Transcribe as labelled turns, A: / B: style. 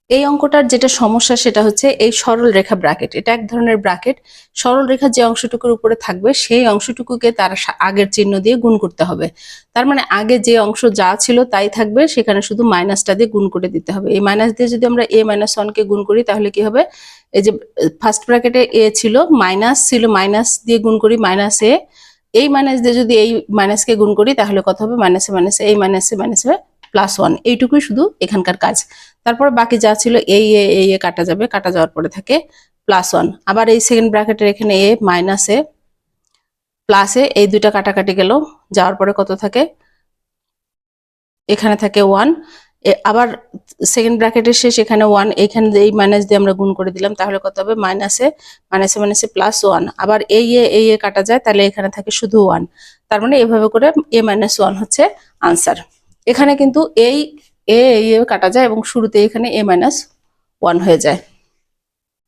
A: এই অঙ্কটার যেটা সমস্যা সেটা হচ্ছে এই সরল রেখা ব্র্যাকেট, এটা এক ধরনের ব্র্যাকেট। সরল রেখা যে অংশটুকুর উপরে থাকবে সেই অংশটুকুকে তার আগের চিহ্ন দিয়ে গুণ করতে হবে। তার মানে আগে যে অংশ যা ছিল তাই থাকবে, সেখানে শুধু মাইনাসটা দিয়ে গুণ করে দিতে হবে। এই মাইনাস দিয়ে যদি আমরা a-1 কে গুণ করি তাহলে কি হবে, এই যে ফার্স্ট ব্র্যাকেটে a ছিল, মাইনাস দিয়ে গুণ করি মাইনাস a, এই মাইনাস দিয়ে যদি এই মাইনাসকে গুণ করি তাহলে কত হবে, মাইনাসে মাইনাসে এই মাইনাসে +1, এইটুকুই শুধু এখানকার কাজ। তারপরে বাকি যা ছিল এই কাটা যাবে, কাটা যাওয়ার পরে থাকে +1। আবার এই সেকেন্ড ব্র্যাকেটের এখানে a মাইনাস এ প্লাস এ, এই দুইটা কাটাকাটি গেল, যাওয়ার পরে কত থাকে, এখানে থাকে 1। আবার সেকেন্ড ব্র্যাকেটের শেষ, এখানে 1, এখানে এই মাইনাস দিয়ে আমরা গুণ করে দিলাম, তাহলে কত হবে, মাইনাসে +1। আবার এই কাটা যায়, তাহলে এখানে থাকে শুধু 1। তার মানে এভাবে করে a-1 হচ্ছে আনসার। এখানে কিন্তু এই কাটা যায় এবং শুরুতে এখানে a-1 হয়ে যায়।